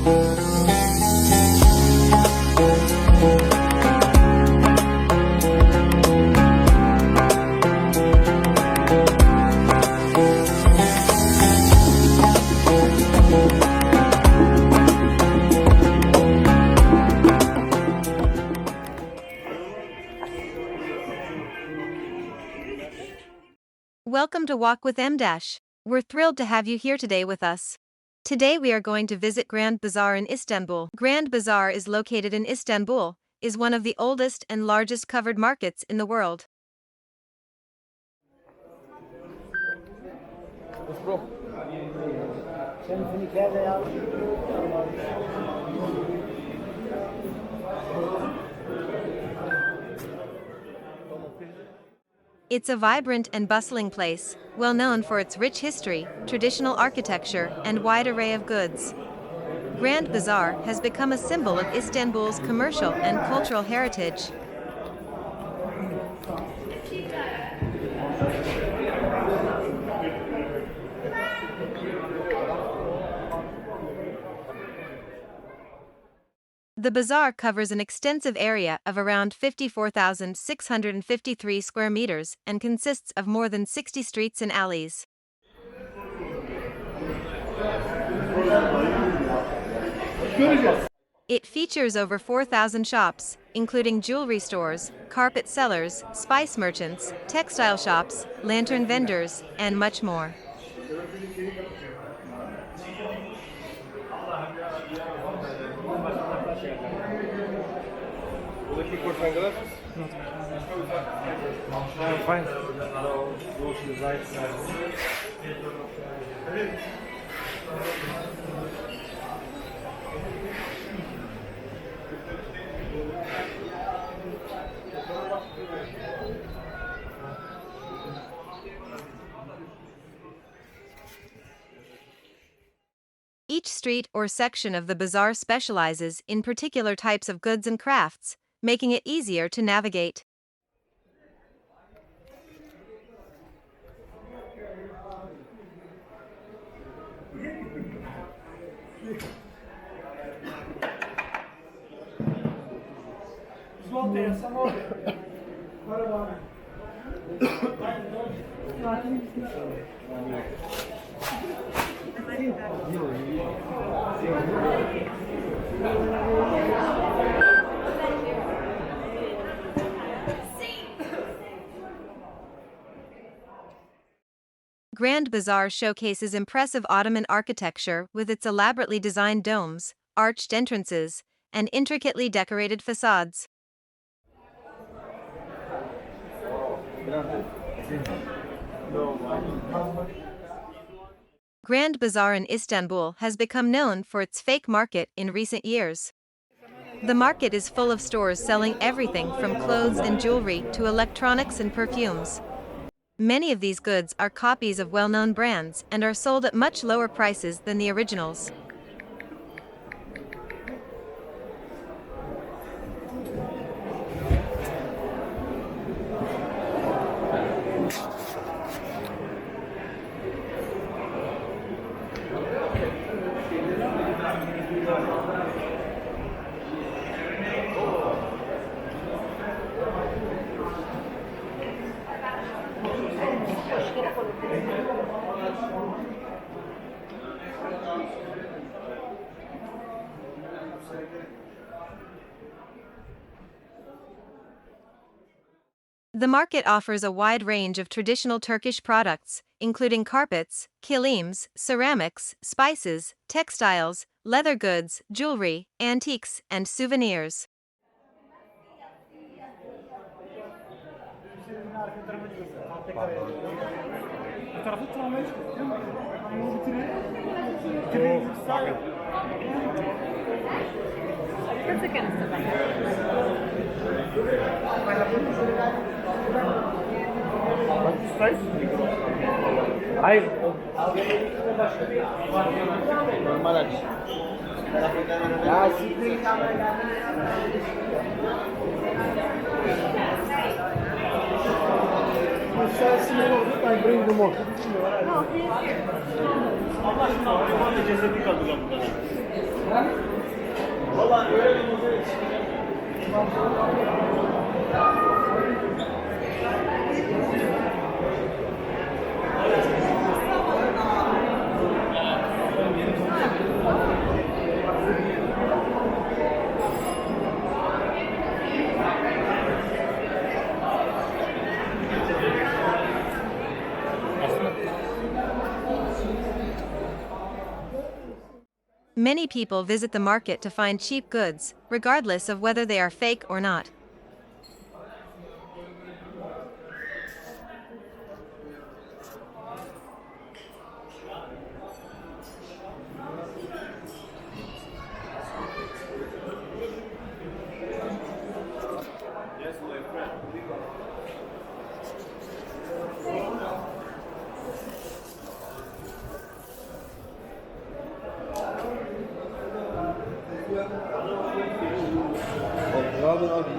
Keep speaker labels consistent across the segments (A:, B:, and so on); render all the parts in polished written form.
A: Welcome to Walk with M Dash. We're thrilled to have you here today with us. Today we are going to visit Grand Bazaar in Istanbul. Grand Bazaar is located in Istanbul, is one of the oldest and largest covered markets in the world.
B: Let's go.
A: It's a vibrant and bustling place, well known for its rich history, traditional architecture, and wide array of goods. Grand Bazaar has become a symbol of Istanbul's commercial and cultural heritage. The bazaar covers an extensive area of around 54,653 square meters and consists of more than 60 streets and alleys. It features over 4,000 shops, including jewelry stores, carpet sellers, spice merchants, textile shops, lantern vendors, and much more.
B: Fine.
A: Each street or section of the bazaar specializes in particular types of goods and crafts, making it easier to navigate. Grand Bazaar showcases impressive Ottoman architecture with its elaborately designed domes, arched entrances, and intricately decorated facades. Grand Bazaar in Istanbul has become known for its fake market in recent years. The market is full of stores selling everything from clothes and jewelry to electronics and perfumes. Many of these goods are copies of well-known brands and are sold at much lower prices than the originals. The market offers a wide range of traditional Turkish products, including carpets, kilims, ceramics, spices, textiles, leather goods, jewelry, antiques, and souvenirs.
B: Hayır. Normal aç. Ya siktir. I bring them more.
C: Allah aşkına hayvanla cesedi kalacağım burada.
A: Many people visit the market to find cheap goods, regardless of whether they are fake or not.
B: Ne haber abi?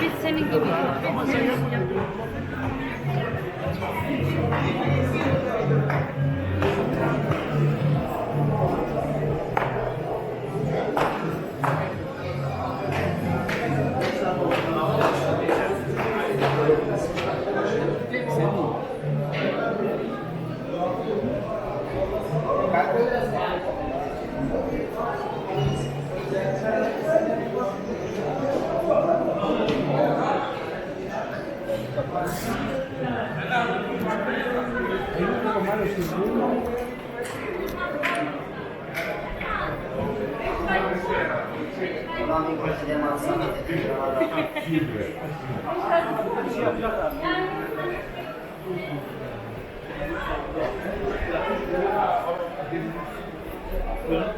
C: Biz senin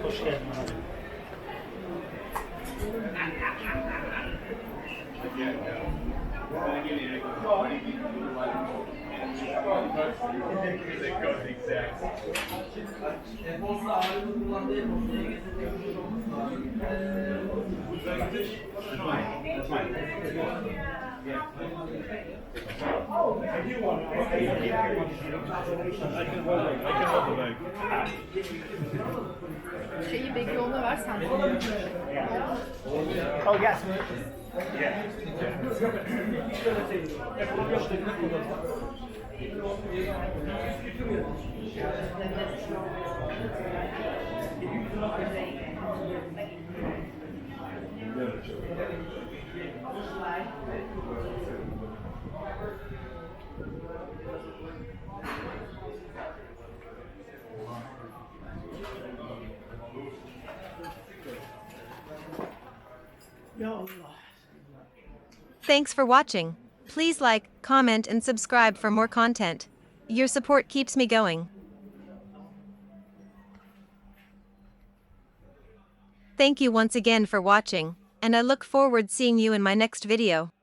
C: Hoş geldin abi.
D: Şeyi belki ona ver sen.
C: Oh yes. Ya Allah.
A: Thanks for watching. Please like, comment, and subscribe for more content. Your support keeps me going. Thank you once again for watching, and I look forward seeing you in my next video.